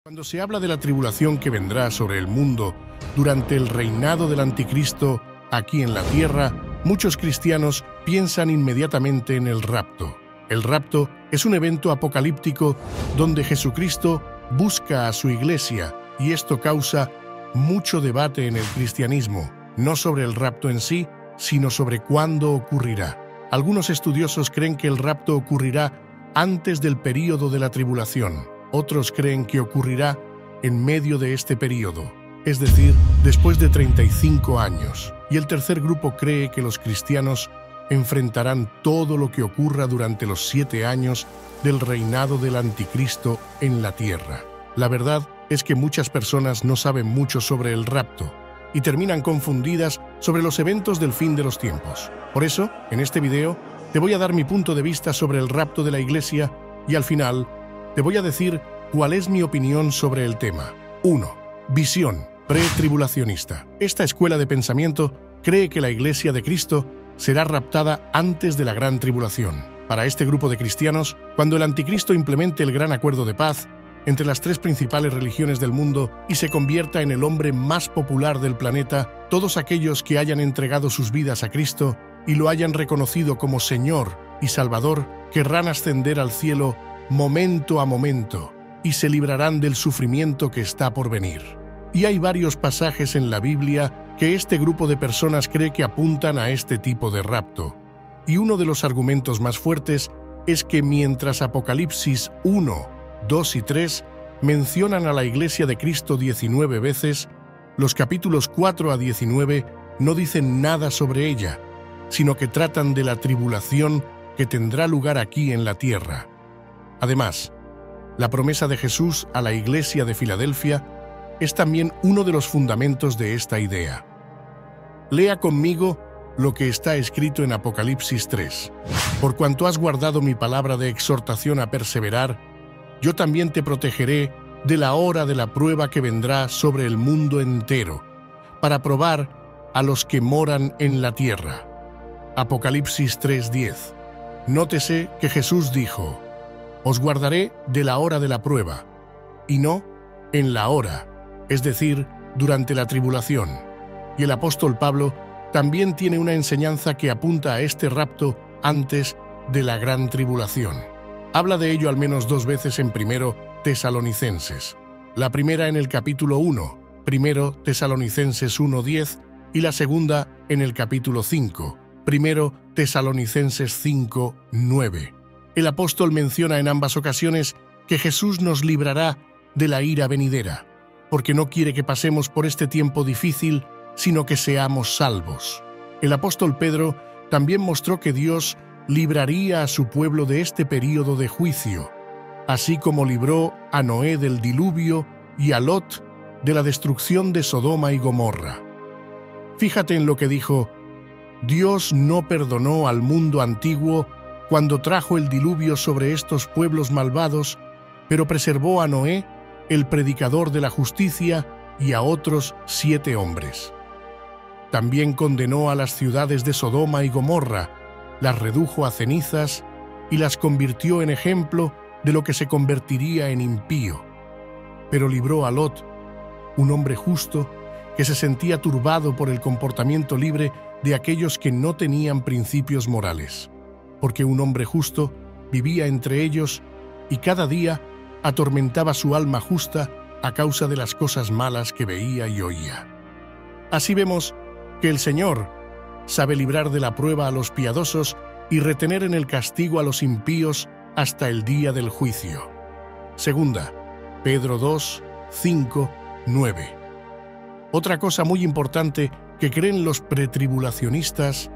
Cuando se habla de la tribulación que vendrá sobre el mundo durante el reinado del Anticristo aquí en la tierra, muchos cristianos piensan inmediatamente en el rapto. El rapto es un evento apocalíptico donde Jesucristo busca a su iglesia y esto causa mucho debate en el cristianismo, no sobre el rapto en sí, sino sobre cuándo ocurrirá. Algunos estudiosos creen que el rapto ocurrirá antes del período de la tribulación. Otros creen que ocurrirá en medio de este período, es decir, después de 35 años. Y el tercer grupo cree que los cristianos enfrentarán todo lo que ocurra durante los 7 años del reinado del Anticristo en la tierra. La verdad es que muchas personas no saben mucho sobre el rapto y terminan confundidas sobre los eventos del fin de los tiempos. Por eso, en este video, te voy a dar mi punto de vista sobre el rapto de la iglesia y al final te voy a decir cuál es mi opinión sobre el tema. 1. Visión pretribulacionista. Esta escuela de pensamiento cree que la iglesia de Cristo será raptada antes de la gran tribulación. Para este grupo de cristianos, cuando el Anticristo implemente el gran acuerdo de paz entre las 3 principales religiones del mundo y se convierta en el hombre más popular del planeta, todos aquellos que hayan entregado sus vidas a Cristo y lo hayan reconocido como Señor y Salvador, querrán ascender al cielo momento a momento y se librarán del sufrimiento que está por venir. Y hay varios pasajes en la Biblia que este grupo de personas cree que apuntan a este tipo de rapto. Y uno de los argumentos más fuertes es que mientras Apocalipsis 1, 2 y 3 mencionan a la Iglesia de Cristo 19 veces, los capítulos 4 a 19 no dicen nada sobre ella, sino que tratan de la tribulación que tendrá lugar aquí en la tierra. Además, la promesa de Jesús a la Iglesia de Filadelfia es también uno de los fundamentos de esta idea. Lea conmigo lo que está escrito en Apocalipsis 3. Por cuanto has guardado mi palabra de exhortación a perseverar, yo también te protegeré de la hora de la prueba que vendrá sobre el mundo entero, para probar a los que moran en la tierra. Apocalipsis 3:10. Nótese que Jesús dijo: os guardaré de la hora de la prueba, y no en la hora, es decir, durante la tribulación. Y el apóstol Pablo también tiene una enseñanza que apunta a este rapto antes de la gran tribulación. Habla de ello al menos 2 veces en 1 Tesalonicenses. La primera en el capítulo 1, 1 Tesalonicenses 1:10, y la segunda en el capítulo 5, 1 Tesalonicenses 5:9. El apóstol menciona en ambas ocasiones que Jesús nos librará de la ira venidera, porque no quiere que pasemos por este tiempo difícil, sino que seamos salvos. El apóstol Pedro también mostró que Dios libraría a su pueblo de este período de juicio, así como libró a Noé del diluvio y a Lot de la destrucción de Sodoma y Gomorra. Fíjate en lo que dijo: Dios no perdonó al mundo antiguo cuando trajo el diluvio sobre estos pueblos malvados, pero preservó a Noé, el predicador de la justicia, y a otros 7 hombres. También condenó a las ciudades de Sodoma y Gomorra, las redujo a cenizas y las convirtió en ejemplo de lo que se convertiría en impío. Pero libró a Lot, un hombre justo que se sentía turbado por el comportamiento libre de aquellos que no tenían principios morales, porque un hombre justo vivía entre ellos y cada día atormentaba su alma justa a causa de las cosas malas que veía y oía. Así vemos que el Señor sabe librar de la prueba a los piadosos y retener en el castigo a los impíos hasta el día del juicio. Segunda, Pedro 2, 5, 9. Otra cosa muy importante que creen los pretribulacionistas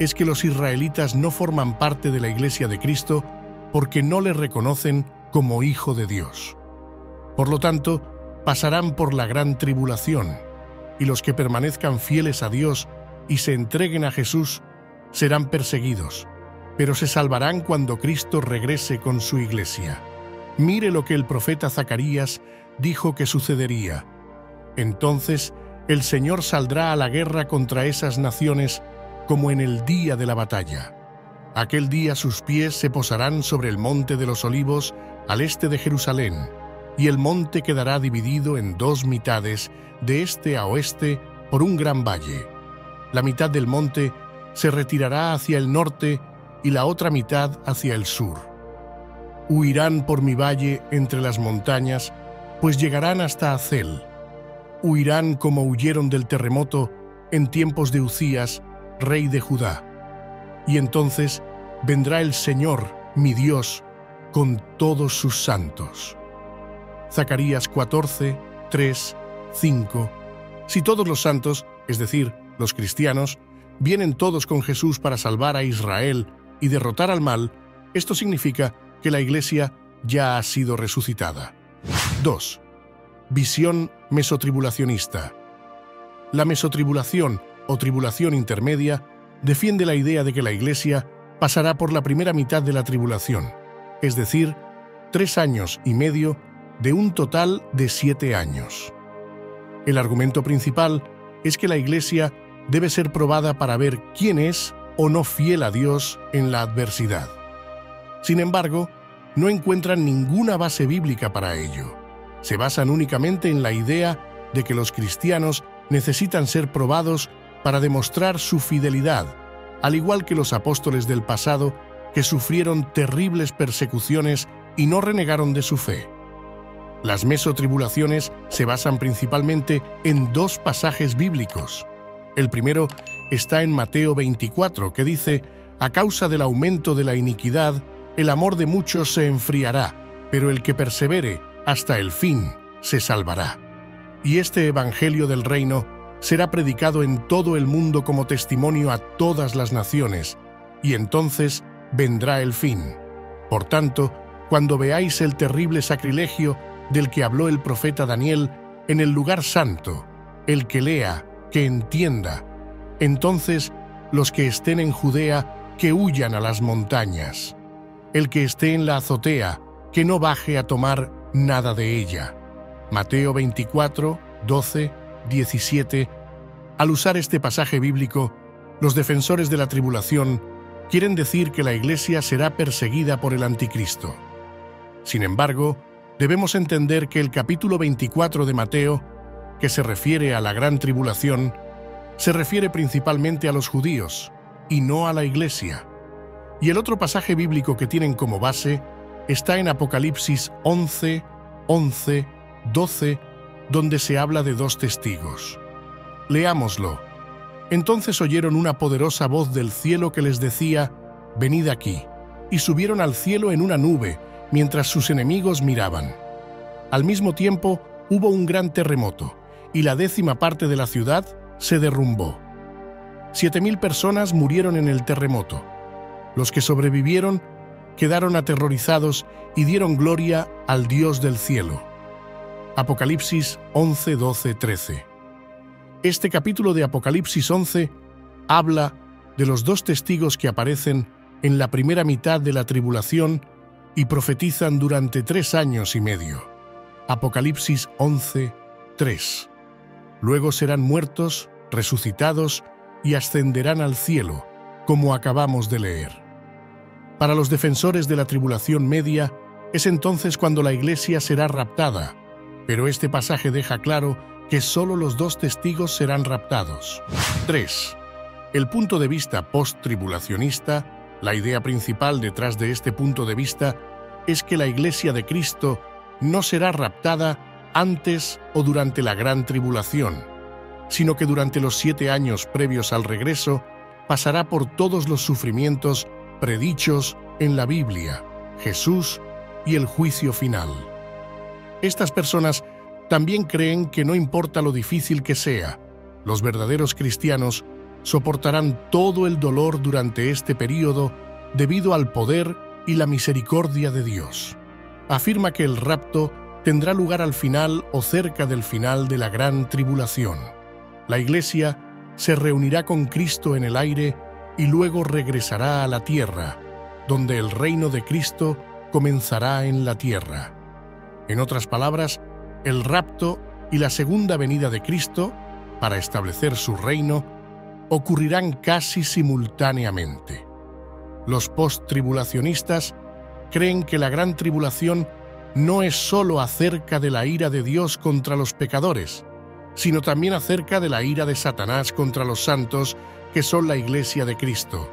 es que los israelitas no forman parte de la Iglesia de Cristo porque no le reconocen como Hijo de Dios. Por lo tanto, pasarán por la gran tribulación, y los que permanezcan fieles a Dios y se entreguen a Jesús serán perseguidos, pero se salvarán cuando Cristo regrese con su Iglesia. Mire lo que el profeta Zacarías dijo que sucedería. Entonces, el Señor saldrá a la guerra contra esas naciones como en el día de la batalla. Aquel día sus pies se posarán sobre el monte de los olivos al este de Jerusalén, y el monte quedará dividido en dos mitades, de este a oeste, por un gran valle. La mitad del monte se retirará hacia el norte y la otra mitad hacia el sur. Huirán por mi valle entre las montañas, pues llegarán hasta Azel. Huirán como huyeron del terremoto en tiempos de Uzías, rey de Judá. Y entonces vendrá el Señor, mi Dios, con todos sus santos. Zacarías 14, 3, 5. Si todos los santos, es decir, los cristianos, vienen todos con Jesús para salvar a Israel y derrotar al mal, esto significa que la Iglesia ya ha sido resucitada. 2. Visión mesotribulacionista. La mesotribulación o tribulación intermedia defiende la idea de que la Iglesia pasará por la primera mitad de la tribulación, es decir, 3 años y medio de un total de 7 años. El argumento principal es que la Iglesia debe ser probada para ver quién es o no fiel a Dios en la adversidad. Sin embargo, no encuentran ninguna base bíblica para ello. Se basan únicamente en la idea de que los cristianos necesitan ser probados para demostrar su fidelidad, al igual que los apóstoles del pasado que sufrieron terribles persecuciones y no renegaron de su fe. Las mesotribulaciones se basan principalmente en 2 pasajes bíblicos. El primero está en Mateo 24, que dice: «A causa del aumento de la iniquidad, el amor de muchos se enfriará, pero el que persevere hasta el fin se salvará. Y este evangelio del reino será predicado en todo el mundo como testimonio a todas las naciones, y entonces vendrá el fin. Por tanto, cuando veáis el terrible sacrilegio del que habló el profeta Daniel en el lugar santo, el que lea, que entienda, entonces los que estén en Judea, que huyan a las montañas. El que esté en la azotea, que no baje a tomar nada de ella». Mateo 24, 12, 17. Al usar este pasaje bíblico, los defensores de la tribulación quieren decir que la Iglesia será perseguida por el anticristo. Sin embargo, debemos entender que el capítulo 24 de Mateo, que se refiere a la gran tribulación, se refiere principalmente a los judíos y no a la Iglesia. Y el otro pasaje bíblico que tienen como base está en Apocalipsis 11, 11, 12, donde se habla de 2 testigos. Leámoslo. Entonces oyeron una poderosa voz del cielo que les decía: «Venid aquí», y subieron al cielo en una nube, mientras sus enemigos miraban. Al mismo tiempo hubo un gran terremoto, y la 10ª parte de la ciudad se derrumbó. 7,000 personas murieron en el terremoto. Los que sobrevivieron quedaron aterrorizados y dieron gloria al Dios del cielo. Apocalipsis 11, 12, 13. Este capítulo de Apocalipsis 11 habla de los 2 testigos que aparecen en la primera mitad de la tribulación y profetizan durante 3 años y medio. Apocalipsis 11, 3. Luego serán muertos, resucitados y ascenderán al cielo, como acabamos de leer. Para los defensores de la tribulación media, es entonces cuando la Iglesia será raptada, pero este pasaje deja claro que solo los 2 testigos serán raptados. 3. El punto de vista post-tribulacionista, la idea principal detrás de este punto de vista, es que la Iglesia de Cristo no será raptada antes o durante la gran tribulación, sino que durante los 7 años previos al regreso pasará por todos los sufrimientos predichos en la Biblia, Jesús y el juicio final. Estas personas también creen que no importa lo difícil que sea, los verdaderos cristianos soportarán todo el dolor durante este período debido al poder y la misericordia de Dios. Afirma que el rapto tendrá lugar al final o cerca del final de la gran tribulación. La Iglesia se reunirá con Cristo en el aire y luego regresará a la tierra, donde el reino de Cristo comenzará en la tierra. En otras palabras, el rapto y la segunda venida de Cristo, para establecer su reino, ocurrirán casi simultáneamente. Los post-tribulacionistas creen que la gran tribulación no es solo acerca de la ira de Dios contra los pecadores, sino también acerca de la ira de Satanás contra los santos, que son la Iglesia de Cristo.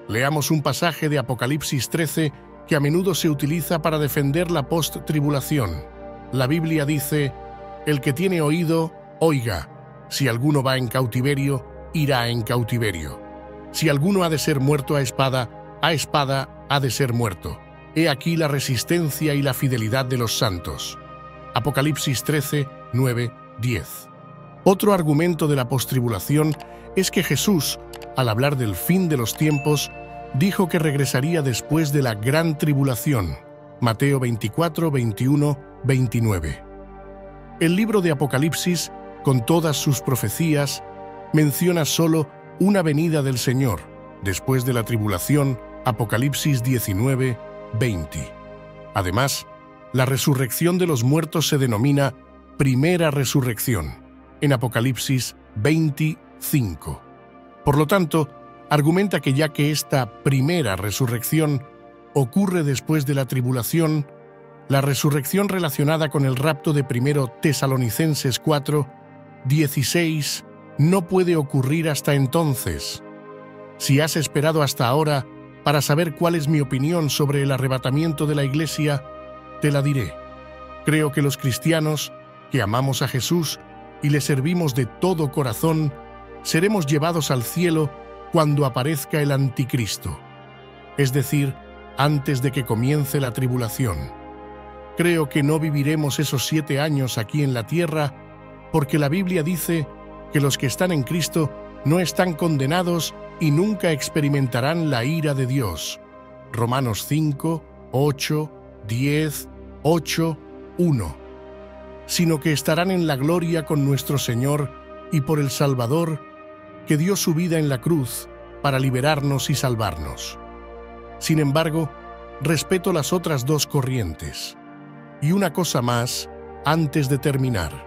Leamos un pasaje de Apocalipsis 13 que a menudo se utiliza para defender la post-tribulación. La Biblia dice: «El que tiene oído, oiga. Si alguno va en cautiverio, irá en cautiverio. Si alguno ha de ser muerto a espada ha de ser muerto. He aquí la resistencia y la fidelidad de los santos». Apocalipsis 13, 9, 10. Otro argumento de la postribulación es que Jesús, al hablar del fin de los tiempos, dijo que regresaría después de la gran tribulación. Mateo 24, 21, 29. El libro de Apocalipsis, con todas sus profecías, menciona solo una venida del Señor, después de la tribulación. Apocalipsis 19, 20. Además, la resurrección de los muertos se denomina primera resurrección, en Apocalipsis 25. Por lo tanto, argumenta que ya que esta primera resurrección ocurre después de la tribulación, la resurrección relacionada con el rapto de 1 Tesalonicenses 4, 16 no puede ocurrir hasta entonces. Si has esperado hasta ahora para saber cuál es mi opinión sobre el arrebatamiento de la Iglesia, te la diré. Creo que los cristianos, que amamos a Jesús y le servimos de todo corazón, seremos llevados al cielo cuando aparezca el Anticristo, es decir, antes de que comience la tribulación. Creo que no viviremos esos 7 años aquí en la tierra, porque la Biblia dice que los que están en Cristo no están condenados y nunca experimentarán la ira de Dios. Romanos 5, 8, 10, 8, 1. Sino que estarán en la gloria con nuestro Señor y por el Salvador, que dio su vida en la cruz para liberarnos y salvarnos. Sin embargo, respeto las otras dos corrientes. Y una cosa más, antes de terminar.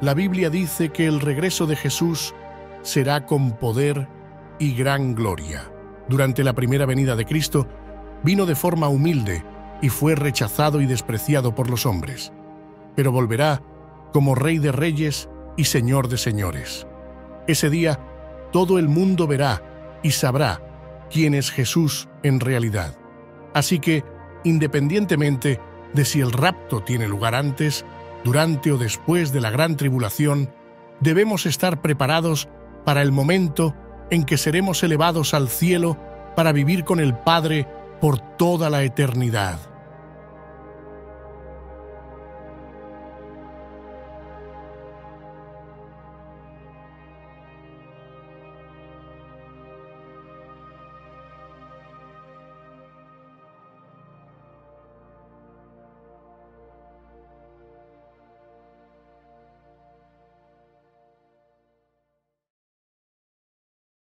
La Biblia dice que el regreso de Jesús será con poder y gran gloria. Durante la primera venida de Cristo, vino de forma humilde y fue rechazado y despreciado por los hombres. Pero volverá como Rey de Reyes y Señor de Señores. Ese día, todo el mundo verá y sabrá quién es Jesús en realidad. Así que, independientemente de si el rapto tiene lugar antes, durante o después de la gran tribulación, debemos estar preparados para el momento en que seremos elevados al cielo para vivir con el Padre por toda la eternidad.